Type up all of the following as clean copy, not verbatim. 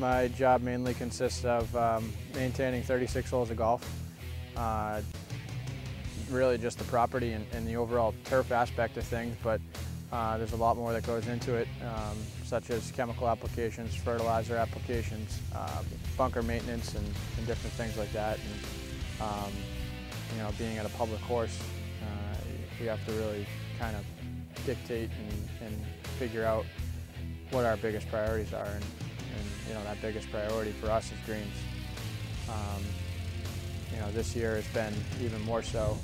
My job mainly consists of maintaining 36 holes of golf. Really just the property and the overall turf aspect of things, but there's a lot more that goes into it, such as chemical applications, fertilizer applications, bunker maintenance, and different things like that. And you know, being at a public course, we have to really kind of dictate and figure out what our biggest priorities are, and you know, that biggest priority for us is greens. You know, this year has been even more so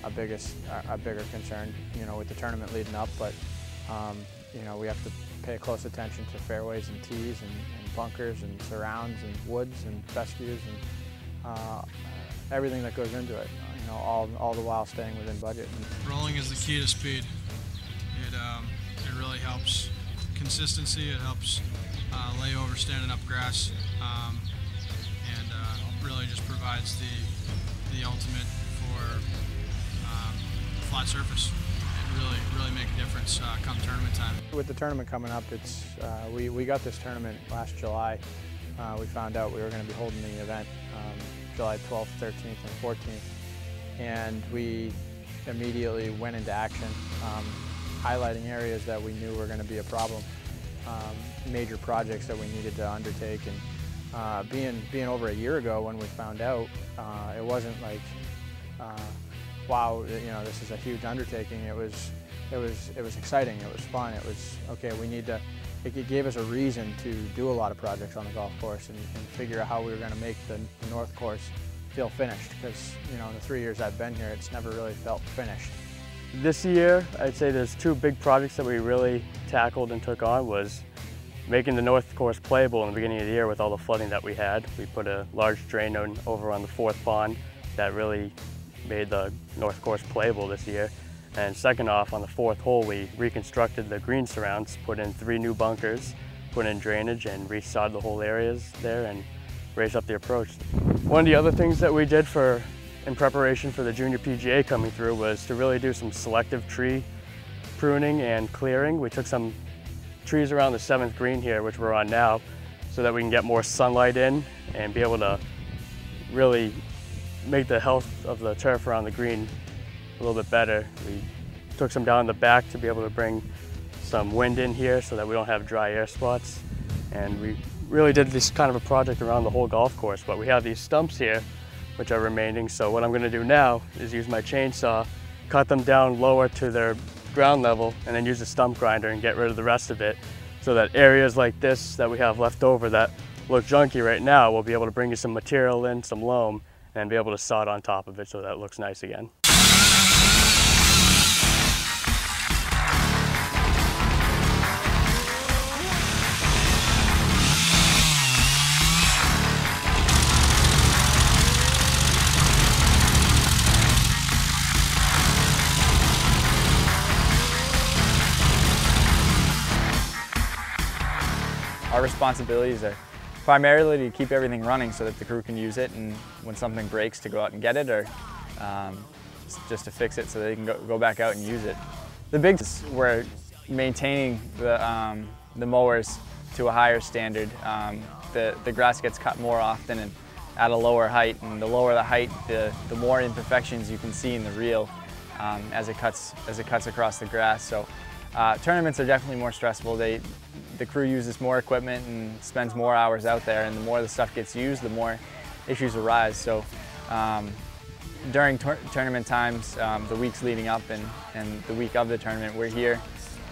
our bigger concern, you know, with the tournament leading up, but you know, we have to pay close attention to fairways and tees and bunkers and surrounds and woods and fescues and everything that goes into it, you know, all the while staying within budget. Rolling is the key to speed. It really helps consistency. It helps lay over standing up grass, and really just provides the ultimate for flat surface. It really make a difference come tournament time. With the tournament coming up, it's we got this tournament last July. We found out we were going to be holding the event July 12th, 13th, and 14th, and we immediately went into action, highlighting areas that we knew were going to be a problem, major projects that we needed to undertake. And being over a year ago when we found out, it wasn't like, wow, you know, this is a huge undertaking. It was exciting. It was fun. It was okay. We need to. It gave us a reason to do a lot of projects on the golf course and figure out how we were going to make the North Course feel finished. Because you know, in the 3 years I've been here, it's never really felt finished. This year, I'd say there's two big projects that we really tackled and took on. Was making the North Course playable in the beginning of the year with all the flooding that we had. We put a large drain over on the fourth pond that really made the North Course playable this year. And second off, on the fourth hole, we reconstructed the green surrounds, put in 3 new bunkers, put in drainage, and resodded the whole areas there and raised up the approach. One of the other things that we did in preparation for the Junior PGA coming through was to really do some selective tree pruning and clearing. We took some trees around the 7th green here, which we're on now, so that we can get more sunlight in and be able to really make the health of the turf around the green a little bit better. We took some down the back to be able to bring some wind in here so that we don't have dry air spots. And we really did this kind of a project around the whole golf course, but we have these stumps here which are remaining. So what I'm going to do now is use my chainsaw, cut them down lower to their ground level, and then use a stump grinder and get rid of the rest of it, so that areas like this that we have left over that look junky right now, we'll be able to bring you some material in, some loam, and be able to sod on top of it so that it looks nice again. Our responsibilities are primarily to keep everything running so that the crew can use it, and when something breaks to go out and get it, or just to fix it so they can go back out and use it. The big is we're maintaining the mowers to a higher standard. The grass gets cut more often and at a lower height, and the lower the height, the more imperfections you can see in the reel as it cuts across the grass. So tournaments are definitely more stressful. The crew uses more equipment and spends more hours out there, and the more the stuff gets used, the more issues arise. So during tournament times, the weeks leading up and the week of the tournament, we're here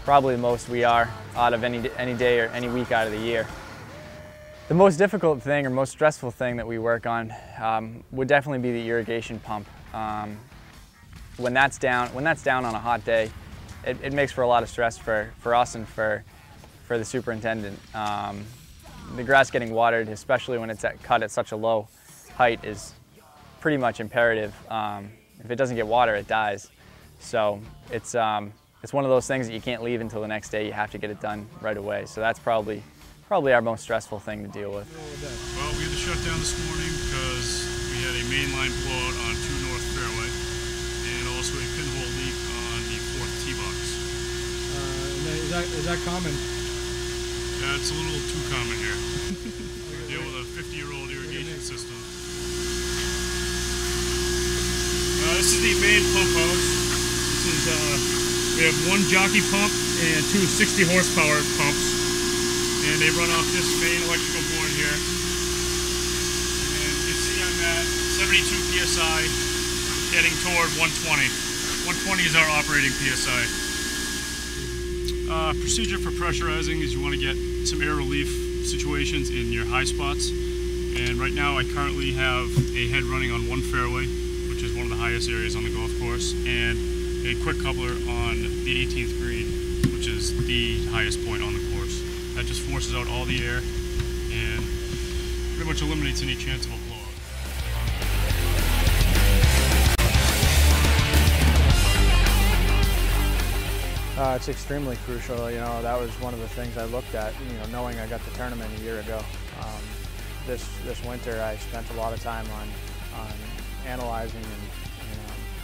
probably the most we are out of any day or any week out of the year. The most difficult thing or most stressful thing that we work on would definitely be the irrigation pump. When that's down on a hot day, it makes for a lot of stress for us and for the superintendent. The grass getting watered, especially when it's cut at such a low height, is pretty much imperative. If it doesn't get water, it dies. So it's one of those things that you can't leave until the next day. You have to get it done right away. So that's probably our most stressful thing to deal with. Well, we had to shut down this morning because we had a mainline blowout on 2 North Fairway and also a pinhole leak on the 4th tee box. Is that common? Yeah, it's a little too common here. This is the main pump house. This is, we have one jockey pump and two 60 horsepower pumps. And they run off this main electrical board here. And you can see I'm at 72 PSI, heading toward 120. 120 is our operating PSI. Procedure for pressurizing is you want to get some air relief situations in your high spots. And right now I currently have a head running on one fairway, which is one of the highest areas on the golf course, and a quick coupler on the 18th green, which is the highest point on the course. That just forces out all the air and pretty much eliminates any chance of a blowout. It's extremely crucial. You know, that was one of the things I looked at, you know, knowing I got the tournament a year ago. This winter I spent a lot of time on analyzing and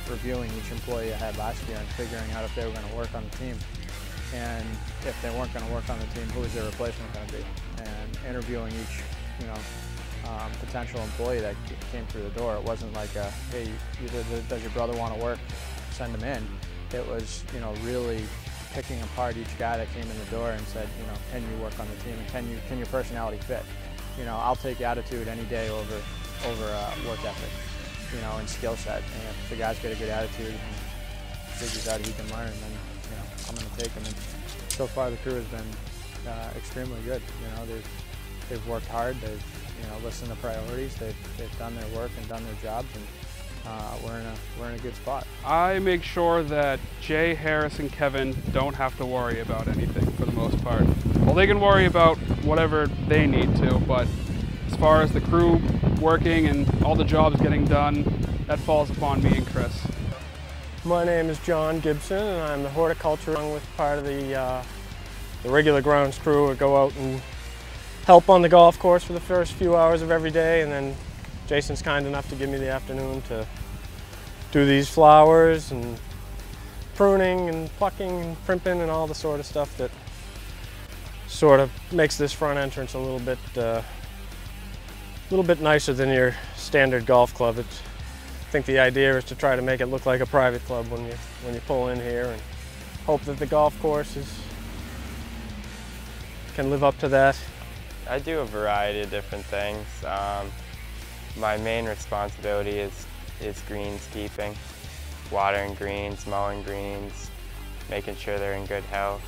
reviewing each employee I had last year and figuring out if they were going to work on the team. And if they weren't going to work on the team, who was their replacement going to be? And interviewing each, you know, potential employee that came through the door. It wasn't like, hey, does your brother want to work? Send him in. It was, you know, really picking apart each guy that came in the door and said, you know, can you work on the team and can your personality fit? You know, I'll take attitude any day over work ethic, you know, and skill set. And if the guy's got a good attitude and figures out he can learn, then, you know, I'm going to take him. And so far the crew has been extremely good. You know, they've worked hard. They've, you know, listened to priorities. They've done their work and done their jobs, and we're in a good spot. I make sure that Jay, Harris, and Kevin don't have to worry about anything for the most part. Well, they can worry about whatever they need to, but as far as the crew working and all the jobs getting done, that falls upon me and Chris. My name is John Gibson, and I'm the horticulture along with part of the regular grounds crew. We go out and help on the golf course for the first few hours of every day, and then Jason's kind enough to give me the afternoon to do these flowers and pruning and plucking and primping and all the sort of stuff that sort of makes this front entrance a little bit nicer than your standard golf club. I think the idea is to try to make it look like a private club when you pull in here, and hope that the golf course can live up to that. I do a variety of different things. My main responsibility is greenskeeping, watering greens, mowing greens, making sure they're in good health.